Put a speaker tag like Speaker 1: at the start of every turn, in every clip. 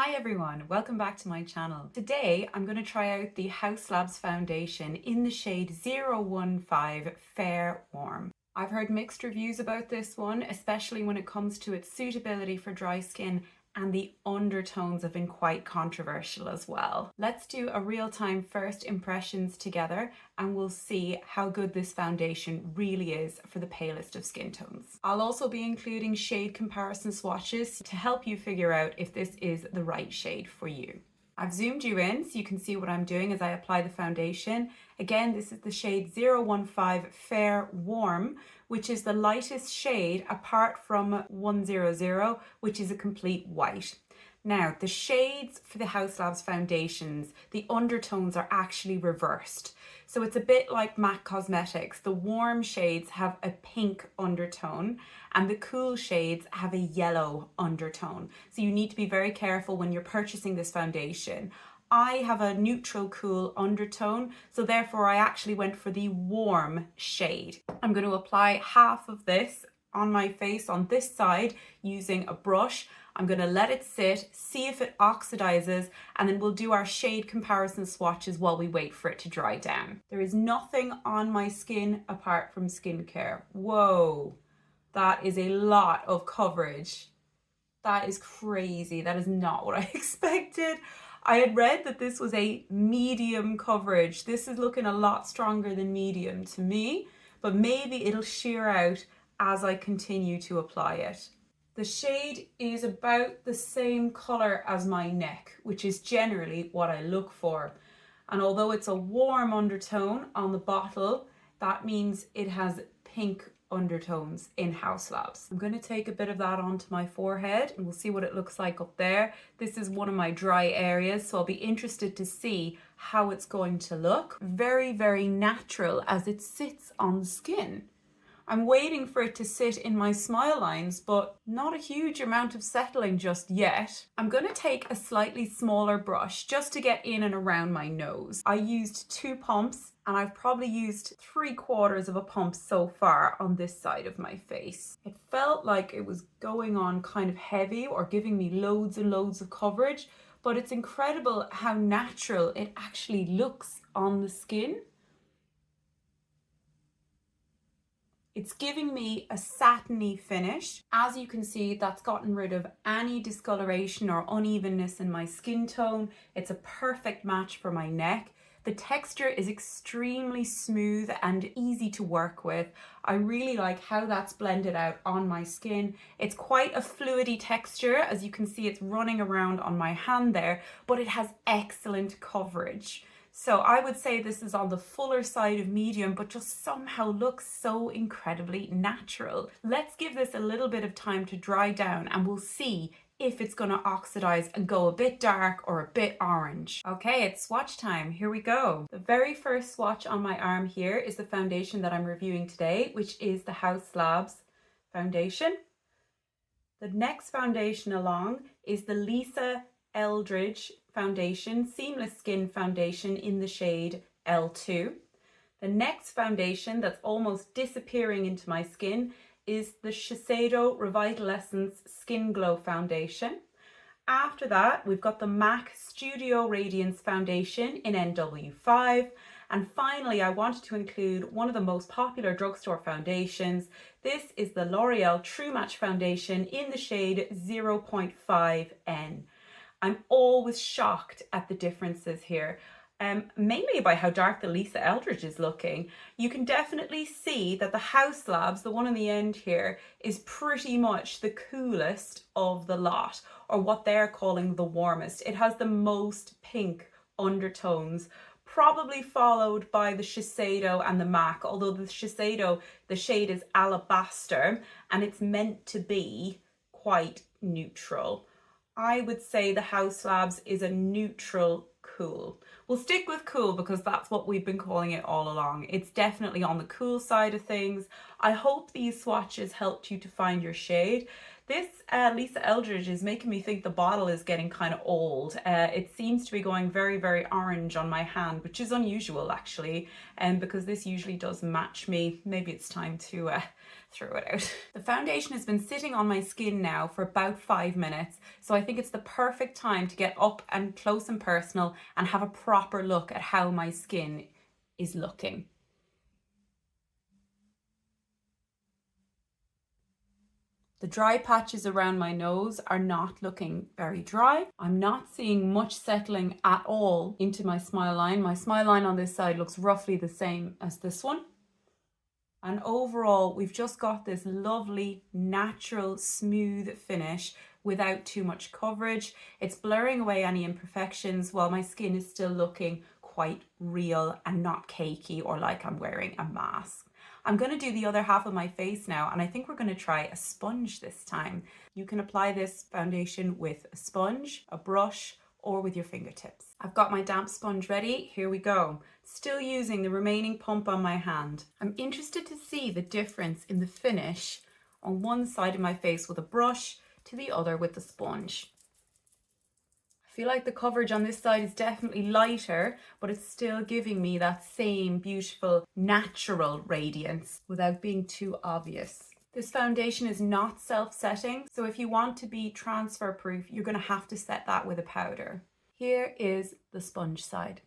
Speaker 1: Hi everyone, welcome back to my channel. Today I'm going to try out the Haus Labs foundation in the shade 015 Fair Warm. I've heard mixed reviews about this one, especially when it comes to its suitability for dry skin, and the undertones have been quite controversial as well. Let's do a real-time first impressions together and we'll see how good this foundation really is for the palest of skin tones. I'll also be including shade comparison swatches to help you figure out if this is the right shade for you. I've zoomed you in so you can see what I'm doing as I apply the foundation. Again, this is the shade 015 Fair Warm, which is the lightest shade apart from 100, which is a complete white. Now, the shades for the Haus Labs foundations, the undertones are actually reversed. So it's a bit like MAC Cosmetics. The warm shades have a pink undertone and the cool shades have a yellow undertone. So you need to be very careful when you're purchasing this foundation. I have a neutral cool undertone, so therefore I actually went for the warm shade. I'm going to apply half of this on my face on this side using a brush. I'm going to let it sit, see if it oxidizes, and then we'll do our shade comparison swatches while we wait for it to dry down. There is nothing on my skin apart from skincare. Whoa, that is a lot of coverage. That is crazy. That is not what I expected. I had read that this was a medium coverage. This is looking a lot stronger than medium to me, but maybe it'll sheer out as I continue to apply it. The shade is about the same color as my neck, which is generally what I look for. And although it's a warm undertone on the bottle, that means it has pink undertones in Haus Labs. I'm going to take a bit of that onto my forehead and we'll see what it looks like up there. This is one of my dry areas, so I'll be interested to see how it's going to look. Very, very natural as it sits on the skin. I'm waiting for it to sit in my smile lines, but not a huge amount of settling just yet. I'm going to take a slightly smaller brush just to get in and around my nose. I used 2 pumps and I've probably used 3/4 of a pump so far on this side of my face. It felt like it was going on kind of heavy or giving me loads and loads of coverage, but it's incredible how natural it actually looks on the skin. It's giving me a satiny finish. As you can see, that's gotten rid of any discoloration or unevenness in my skin tone. It's a perfect match for my neck. The texture is extremely smooth and easy to work with. I really like how that's blended out on my skin. It's quite a fluidy texture. As you can see, it's running around on my hand there, but it has excellent coverage. So I would say this is on the fuller side of medium, but just somehow looks so incredibly natural. Let's give this a little bit of time to dry down and we'll see if it's going to oxidize and go a bit dark or a bit orange. Okay, it's swatch time. Here we go. The very first swatch on my arm here is the foundation that I'm reviewing today, which is the Haus Labs foundation. The next foundation along is the Lisa Eldridge foundation, Seamless Skin foundation in the shade L2. The next foundation that's almost disappearing into my skin is the Shiseido Revitalescence Skin Glow foundation. After that, we've got the MAC Studio Radiance foundation in NW5. And finally, I wanted to include one of the most popular drugstore foundations. This is the L'Oreal True Match foundation in the shade 0.5N. I'm always shocked at the differences here, mainly by how dark the Lisa Eldridge is looking. You can definitely see that the Haus Labs, the one on the end here, is pretty much the coolest of the lot, or what they're calling the warmest. It has the most pink undertones, probably followed by the Shiseido and the MAC, although the Shiseido, the shade is Alabaster, and it's meant to be quite neutral. I would say the Haus Labs is a neutral cool. We'll stick with cool because that's what we've been calling it all along. It's definitely on the cool side of things. I hope these swatches helped you to find your shade. This Lisa Eldridge is making me think the bottle is getting kind of old. It seems to be going very, very orange on my hand, which is unusual actually, because this usually does match me. Maybe it's time to throw it out. The foundation has been sitting on my skin now for about 5 minutes, so I think it's the perfect time to get up and close and personal and have a proper look at how my skin is looking. The dry patches around my nose are not looking very dry. I'm not seeing much settling at all into my smile line. My smile line on this side looks roughly the same as this one. And overall, we've just got this lovely, natural, smooth finish without too much coverage. It's blurring away any imperfections while my skin is still looking quite real and not cakey or like I'm wearing a mask. I'm going to do the other half of my face now, and I think we're going to try a sponge this time. You can apply this foundation with a sponge, a brush, or with your fingertips. I've got my damp sponge ready. Here we go. Still using the remaining pump on my hand. I'm interested to see the difference in the finish on one side of my face with a brush to the other with the sponge. I feel like the coverage on this side is definitely lighter, but it's still giving me that same beautiful natural radiance without being too obvious. This foundation is not self-setting, so if you want to be transfer proof, you're going to have to set that with a powder. Here is the sponge side.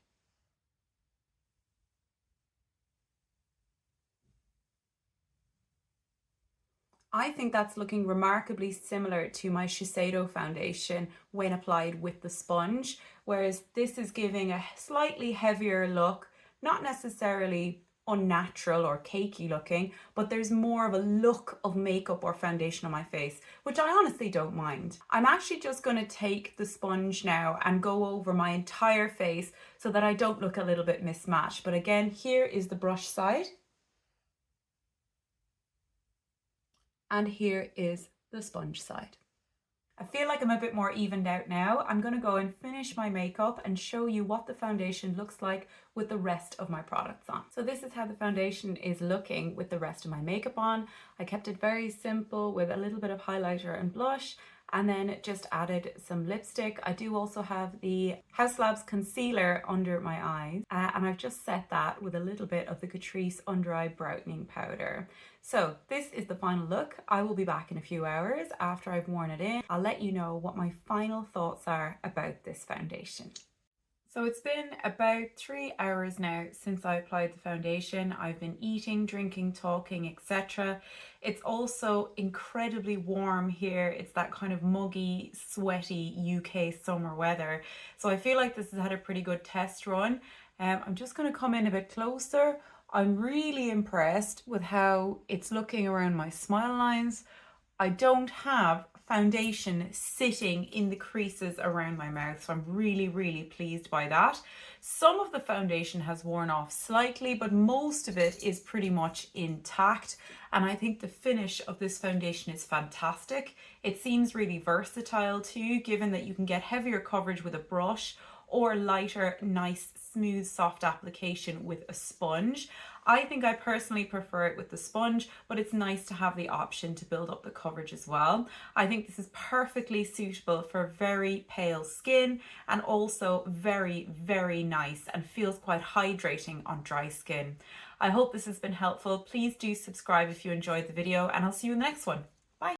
Speaker 1: I think that's looking remarkably similar to my Shiseido foundation when applied with the sponge, whereas this is giving a slightly heavier look, not necessarily unnatural or cakey looking, but there's more of a look of makeup or foundation on my face, which I honestly don't mind. I'm actually just going to take the sponge now and go over my entire face so that I don't look a little bit mismatched. But again, here is the brush side. And here is the sponge side. I feel like I'm a bit more evened out now. I'm going to go and finish my makeup and show you what the foundation looks like with the rest of my products on. So this is how the foundation is looking with the rest of my makeup on. I kept it very simple with a little bit of highlighter and blush, and then just added some lipstick. I do also have the Haus Labs concealer under my eyes, and I've just set that with a little bit of the Catrice under eye brightening powder. So this is the final look. I will be back in a few hours after I've worn it in. I'll let you know what my final thoughts are about this foundation. So it's been about 3 hours now since I applied the foundation. I've been eating, drinking, talking, etc. It's also incredibly warm here. It's that kind of muggy, sweaty UK summer weather. So I feel like this has had a pretty good test run. I'm just going to come in a bit closer. I'm really impressed with how it's looking around my smile lines. I don't have foundation sitting in the creases around my mouth, so I'm really, really pleased by that. Some of the foundation has worn off slightly, but most of it is pretty much intact, and I think the finish of this foundation is fantastic. It seems really versatile too, given that you can get heavier coverage with a brush or lighter, nice, smooth, soft application with a sponge. I think I personally prefer it with the sponge, but it's nice to have the option to build up the coverage as well. I think this is perfectly suitable for very pale skin, and also very, very nice and feels quite hydrating on dry skin. I hope this has been helpful. Please do subscribe if you enjoyed the video, and I'll see you in the next one.